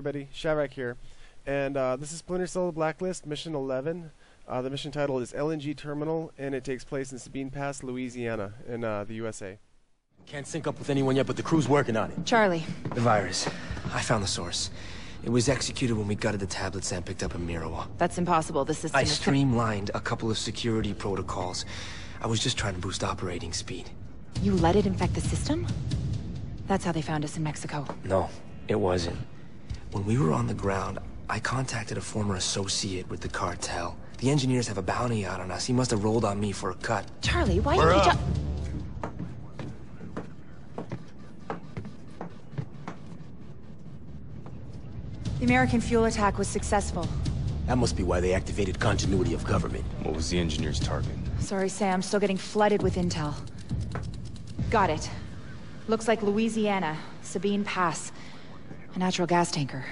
everybody, Shavak here, and this is Splinter Cell Blacklist, Mission 11. The mission title is LNG Terminal, and it takes place in Sabine Pass, Louisiana, in the USA. Can't sync up with anyone yet, but the crew's working on it. Charlie. The virus. I found the source. It was executed when we gutted the tablets and picked up a Mirawa. That's impossible. The system I is... streamlined a couple of security protocols. I was just trying to boost operating speed. You let it infect the system? That's how they found us in Mexico. No, it wasn't. When we were on the ground, I contacted a former associate with the cartel. The engineers have a bounty out on us. He must have rolled on me for a cut. Charlie, why did you The American fuel attack was successful. That must be why they activated continuity of government. What was the engineer's target? Sorry, Sam. Still getting flooded with intel. Got it. Looks like Louisiana, Sabine Pass. A natural gas tanker.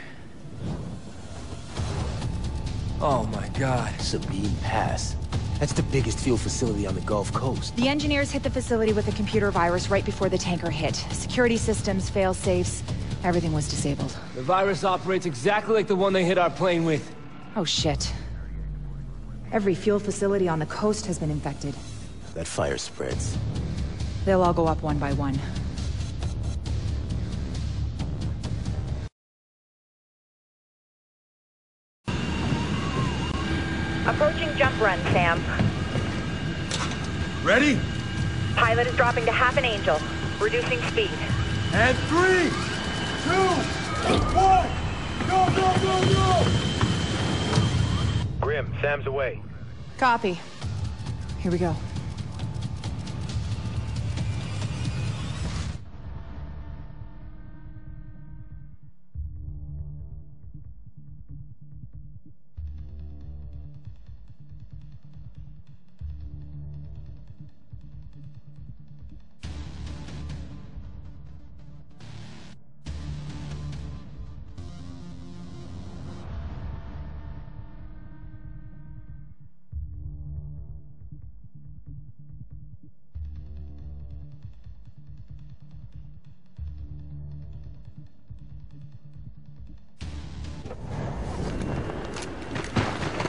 Oh my God, Sabine Pass. That's the biggest fuel facility on the Gulf Coast. The engineers hit the facility with a computer virus right before the tanker hit. Security systems, fail-safes, everything was disabled. The virus operates exactly like the one they hit our plane with. Oh shit. Every fuel facility on the coast has been infected. That fire spreads. They'll all go up one by one. Approaching jump run, Sam. Ready? Pilot is dropping to half an angel. Reducing speed. And 3, 2, 1, go, go, go, go! Grim, Sam's away. Copy. Here we go.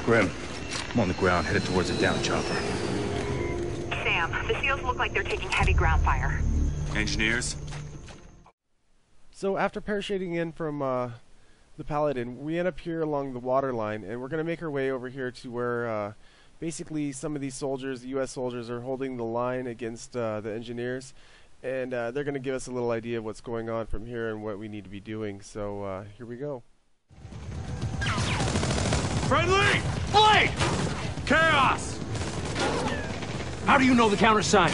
Grim, I'm on the ground, headed towards a down chopper. Sam, the SEALs look like they're taking heavy ground fire. Engineers? So after parachuting in from the Paladin, we end up here along the water line, and we're going to make our way over here to where basically some of these soldiers, the U.S. soldiers, are holding the line against the engineers, and they're going to give us a little idea of what's going on from here and what we need to be doing. So here we go. Friendly! Blade! Chaos! How do you know the countersign?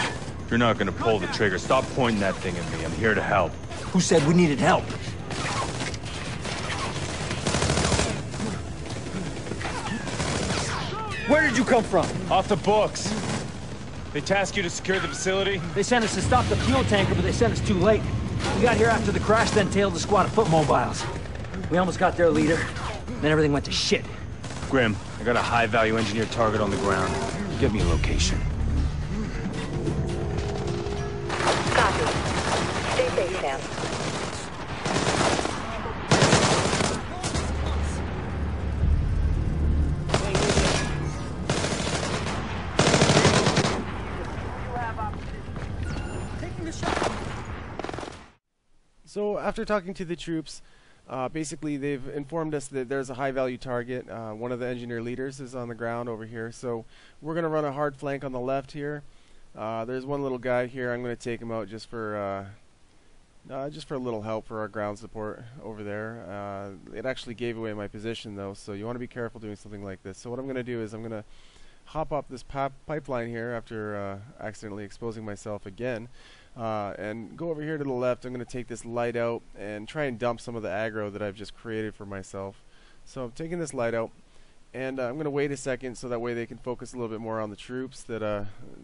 You're not gonna pull the trigger. Stop pointing that thing at me. I'm here to help. Who said we needed help? Where did you come from? Off the books. They task you to secure the facility? They sent us to stop the fuel tanker, but they sent us too late. We got here after the crash, then tailed a squad of foot mobiles. We almost got their leader, then everything went to shit. Grim, I got a high-value engineer target on the ground. Give me a location. Copy. Stay safe, Sam. So after talking to the troops, basically they've informed us that there's a high-value target. One of the engineer leaders is on the ground over here, so we're going to run a hard flank on the left here. There's one little guy here. I'm going to take him out just for a little help for our ground support over there. It actually gave away my position though, so you want to be careful doing something like this. So what I'm going to do is I'm going to hop up this pipeline here after accidentally exposing myself again. And go over here to the left. I'm going to take this light out and try and dump some of the aggro that I've just created for myself. So I'm taking this light out, and I'm going to wait a second so that way they can focus a little bit more on the troops that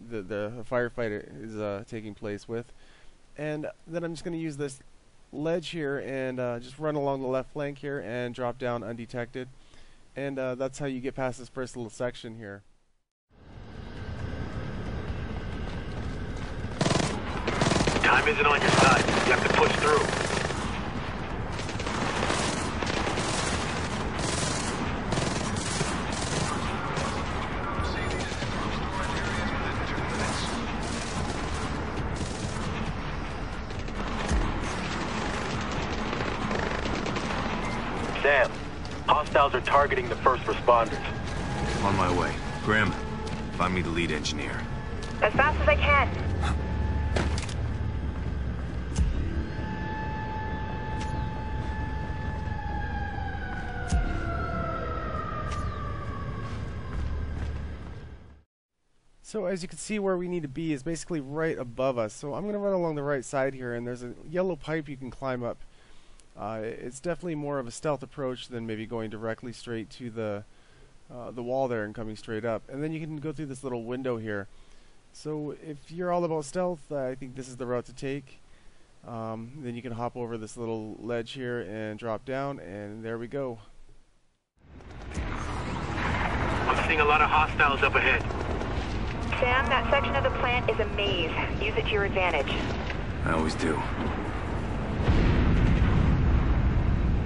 the firefight is taking place with. And then I'm just going to use this ledge here and just run along the left flank here and drop down undetected. And that's how you get past this first little section here. Time isn't on your side. You have to push through. Sam, hostiles are targeting the first responders. On my way. Grim, find me the lead engineer. As fast as I can. So as you can see, where we need to be is basically right above us. So I'm going to run along the right side here, and there's a yellow pipe you can climb up. It's definitely more of a stealth approach than maybe going directly straight to the wall there and coming straight up. And then you can go through this little window here. So if you're all about stealth, I think this is the route to take. Then you can hop over this little ledge here and drop down, and there we go. I'm seeing a lot of hostiles up ahead. Sam, that section of the plant is a maze. Use it to your advantage. I always do.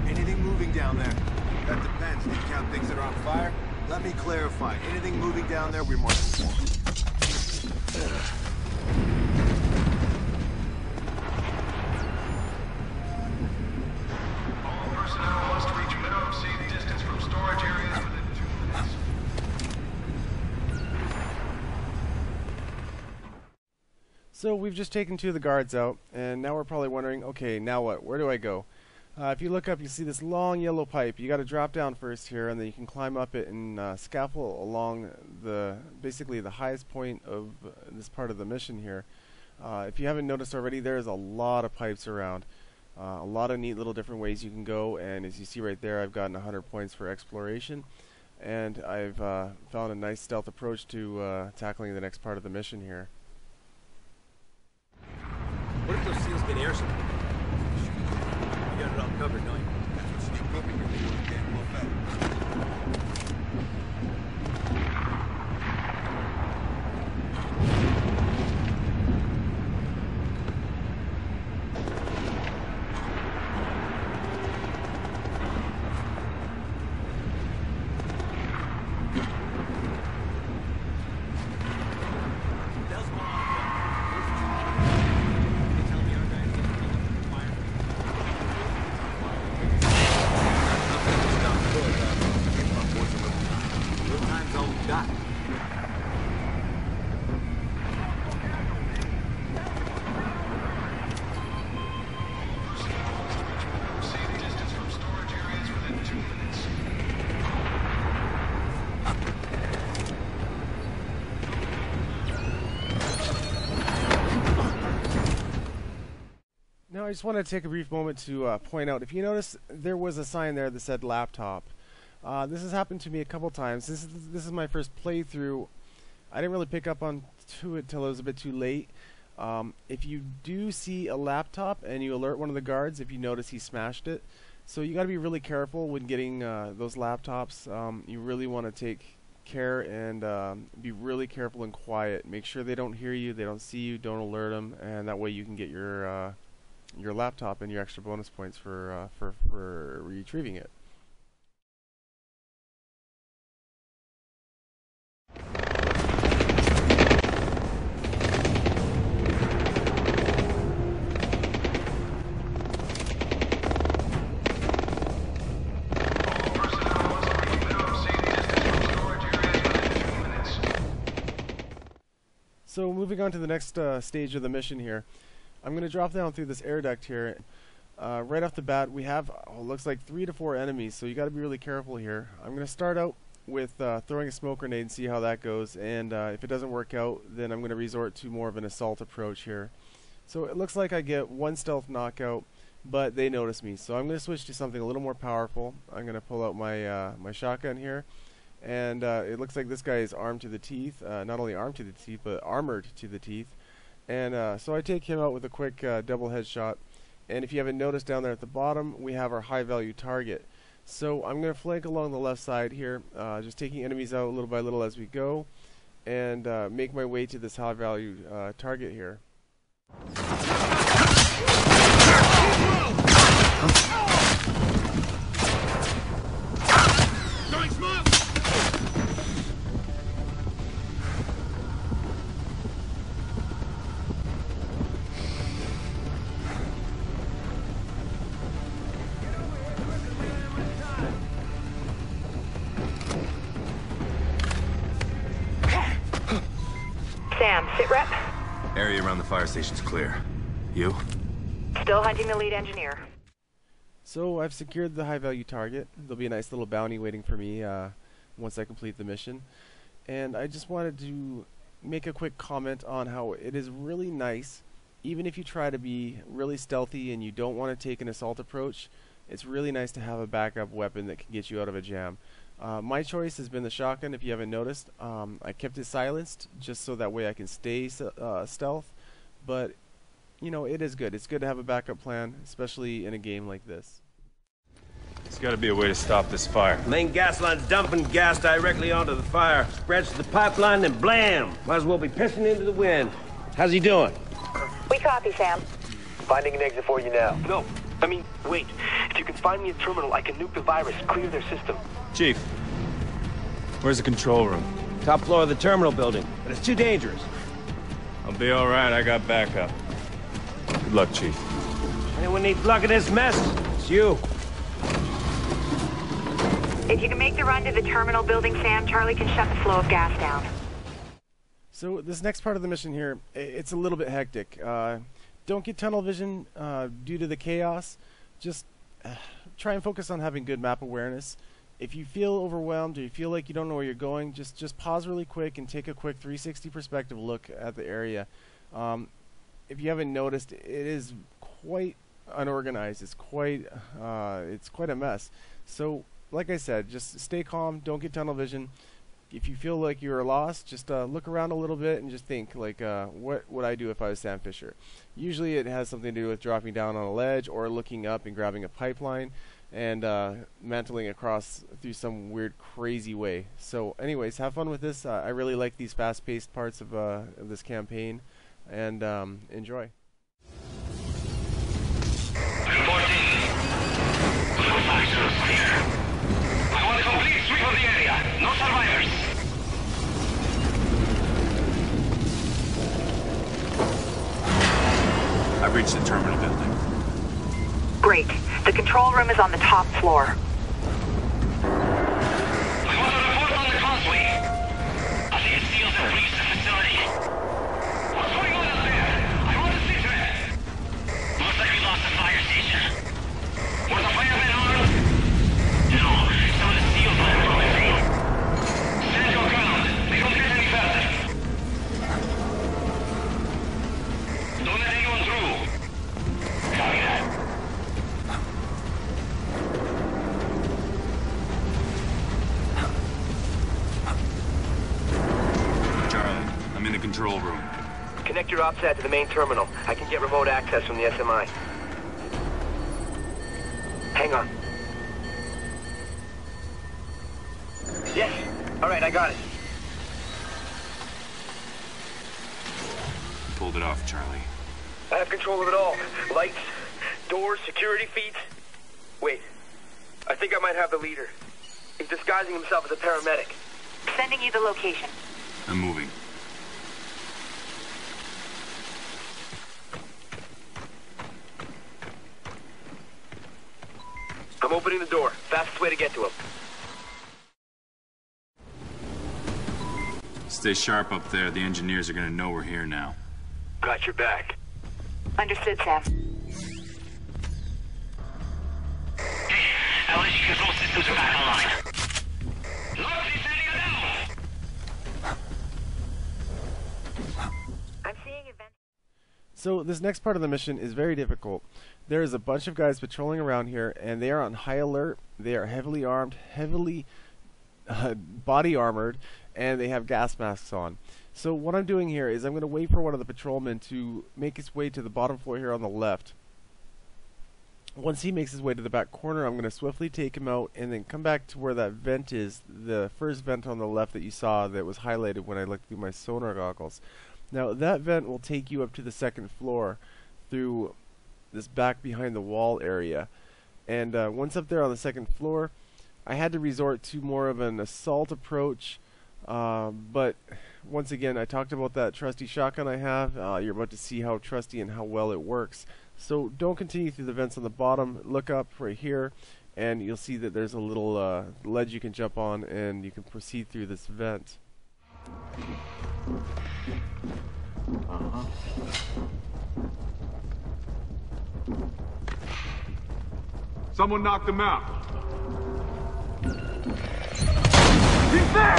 Anything moving down there? That depends. Do you count things that are on fire? Let me clarify. Anything moving down there, we're more than one. All personnel must reach minimum safe distance from storage areas within 2 minutes. So we've just taken 2 of the guards out, and now we're probably wondering, okay, now what? Where do I go? If you look up, you see this long yellow pipe. You got to drop down first here, and then you can climb up it and scaffold along basically the highest point of this part of the mission here. If you haven't noticed already, there's a lot of pipes around. A lot of neat little different ways you can go, and as you see right there, I've gotten 100 points for exploration, and I've found a nice stealth approach to tackling the next part of the mission here. What if those seals get air support? You got it all covered, don't you? That's what Steve Cooper really doing, Dan. Well fed. Now I just want to take a brief moment to point out, if you notice, there was a sign there that said laptop. This has happened to me a couple times. This is my first playthrough. I didn't really pick up on to it till it was a bit too late. If you do see a laptop and you alert one of the guards, if you notice he smashed it, so you got to be really careful when getting those laptops. You really want to take care and be really careful and quiet. Make sure they don't hear you, they don't see you, don't alert them, and that way you can get your laptop and your extra bonus points for retrieving it. So moving on to the next stage of the mission here, I'm going to drop down through this air duct here. Right off the bat, we have looks like 3 to 4 enemies, so you got to be really careful here. I'm going to start out with throwing a smoke grenade and see how that goes, and if it doesn't work out, then I'm going to resort to more of an assault approach here. So it looks like I get 1 stealth knockout, but they notice me, so I'm going to switch to something a little more powerful. I'm going to pull out my my shotgun here, and it looks like this guy is armed to the teeth. Not only armed to the teeth, but armored to the teeth. And so I take him out with a quick double headshot. And if you haven't noticed, down there at the bottom, we have our high value target. So I'm going to flank along the left side here, just taking enemies out little by little as we go, and make my way to this high value target here. Going smoke! Sit rep? Area around the fire station's clear. You? Still hunting the lead engineer. So I've secured the high-value target. There'll be a nice little bounty waiting for me once I complete the mission. And I just wanted to make a quick comment on how it is really nice, even if you try to be really stealthy and you don't want to take an assault approach, it's really nice to have a backup weapon that can get you out of a jam. My choice has been the shotgun, if you haven't noticed. I kept it silenced just so that way I can stay stealth, but you know, it is good. It's good to have a backup plan, especially in a game like this. There's got to be a way to stop this fire. Main gas line's dumping gas directly onto the fire. Spreads to the pipeline, and blam! Might as well be pissing into the wind. How's he doing? We copy, Sam. Finding an exit for you now. No, I mean, wait. If you can find me a terminal, I can nuke the virus, clear their system. Chief, where's the control room? Top floor of the terminal building, but it's too dangerous. I'll be all right. I got backup. Good luck, Chief. Anyone needs luck in this mess? It's you. If you can make the run to the terminal building, Sam, Charlie can shut the flow of gas down. So this next part of the mission here, it's a little bit hectic. Don't get tunnel vision due to the chaos. Just try and focus on having good map awareness. If you feel overwhelmed or you feel like you don't know where you're going, just pause really quick and take a quick 360 perspective look at the area. If you haven't noticed, it is quite unorganized. It's quite a mess. So, like I said, just stay calm. Don't get tunnel vision. If you feel like you're lost, just look around a little bit and just think, like, what would I do if I was Sam Fisher? Usually it has something to do with dropping down on a ledge or looking up and grabbing a pipeline and mantling across through some weird, crazy way. So, anyways, have fun with this. I really like these fast-paced parts of this campaign, and enjoy. I want a complete sweep of the area. No survivors. I've reached the terminal building. Great. The control room is on the top floor. I want a report on the causeway. I think it's sealed and breached the facility. What's going on up there? I want to see to it. Looks like we lost the fire station. Were the firemen armed? No. Some of the seals were broken. Stand your ground. They don't get any further. Don't let anyone through. Copy that. Charlie, I'm in the control room. Connect your OPSAT to the main terminal. I can get remote access from the SMI. Hang on. Yes. All right, I got it. You pulled it off, Charlie. I have control of it all. Lights, doors, security feeds. Wait. I think I might have the leader. He's disguising himself as a paramedic. Sending you the location. I'm moving. I'm opening the door. Fastest way to get to him. Stay sharp up there. The engineers are gonna know we're here now. Got your back. Understood, Sam. LNG control systems are back online. Look, he's sending it down! I'm seeing events. So this next part of the mission is very difficult. There is a bunch of guys patrolling around here, and they are on high alert. They are heavily armed, heavily body armored, and they have gas masks on. So what I'm doing here is I'm going to wait for one of the patrolmen to make his way to the bottom floor here on the left. Once he makes his way to the back corner, I'm going to swiftly take him out and then come back to where that vent is, the first vent on the left that you saw that was highlighted when I looked through my sonar goggles. Now that vent will take you up to the second floor through this back behind the wall area. And once up there on the second floor, I had to resort to more of an assault approach. But once again, I talked about that trusty shotgun I have. You're about to see how trusty and how well it works. So don't continue through the vents on the bottom. Look up right here, and you'll see that there's a little ledge you can jump on, and you can proceed through this vent. Someone knocked him out. He's there!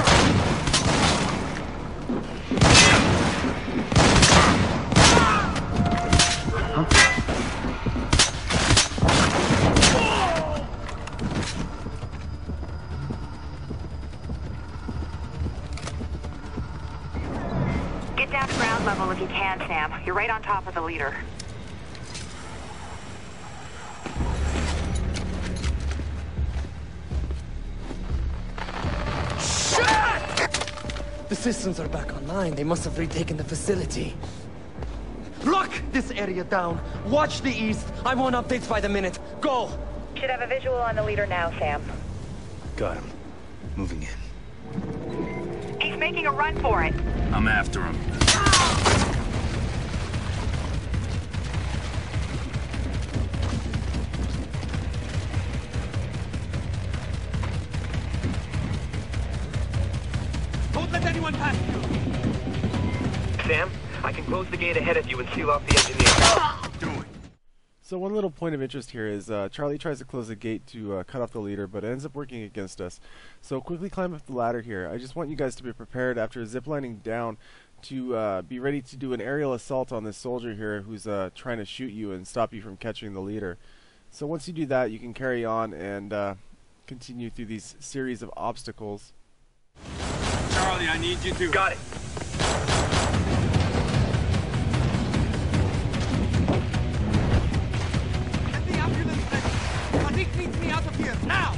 Get down to ground level if you can, Sam. You're right on top of the leader. The systems are back online. They must have retaken the facility. Lock this area down. Watch the east. I want updates by the minute. Go! Should have a visual on the leader now, Sam. Got him. Moving in. He's making a run for it. I'm after him. Don't let anyone pass you! Sam, I can close the gate ahead of you and seal off the engineer. Do it. So one little point of interest here is Charlie tries to close the gate to cut off the leader, but it ends up working against us. So quickly climb up the ladder here. I just want you guys to be prepared after ziplining down to be ready to do an aerial assault on this soldier here who's trying to shoot you and stop you from catching the leader. So once you do that, you can carry on and continue through these series of obstacles. Charlie, I need you to... Got it. Get the ambulance ready. Sadiq needs me out of here, now!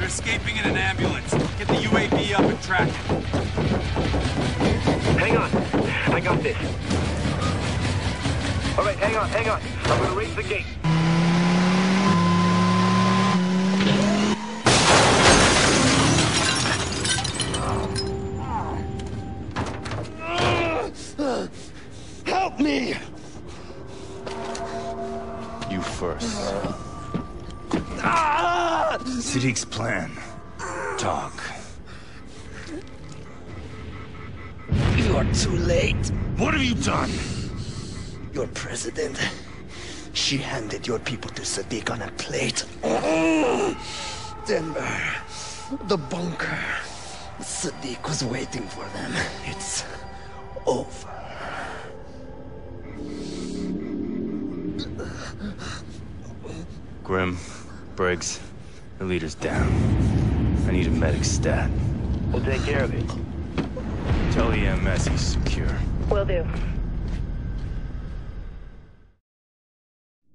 Escaping in an ambulance. Get the UAV up and track it. Hang on. I got this. All right, hang on. I'm gonna raise the gate. Help me! You first. Ah! Sadiq's plan. Talk. You're too late. What have you done? Your president, she handed your people to Sadiq on a plate. Denver, the bunker. Sadiq was waiting for them. It's over. Grim, Briggs, the leader's down. I need a medic stat. We'll take care of it. Tell EMS he's secure. Will do.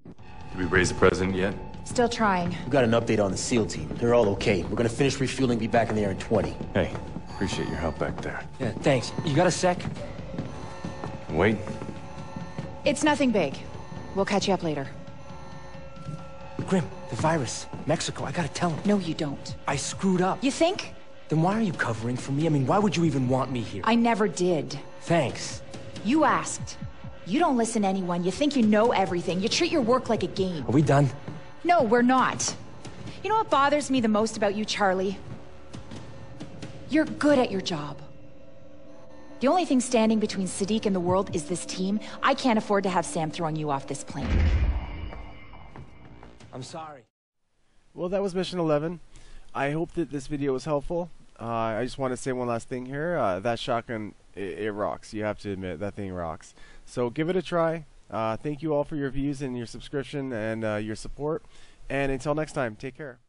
Did we raise the president yet? Still trying. We got an update on the SEAL team. They're all okay. We're gonna finish refueling, be back in the air in 20. Hey, appreciate your help back there. Yeah, thanks. You got a sec? Wait. It's nothing big. We'll catch you up later. Grim, the virus. Mexico, I gotta tell him. No, you don't. I screwed up. You think? Then why are you covering for me? I mean, why would you even want me here? I never did. Thanks. You asked. You don't listen to anyone. You think you know everything. You treat your work like a game. Are we done? No, we're not. You know what bothers me the most about you, Charlie? You're good at your job. The only thing standing between Sadiq and the world is this team. I can't afford to have Sam throwing you off this plane. I'm sorry. Well, that was Mission 11. I hope that this video was helpful. I just want to say one last thing here. That shotgun, it rocks. You have to admit, that thing rocks. So give it a try. Thank you all for your views and your subscription and your support. And until next time, take care.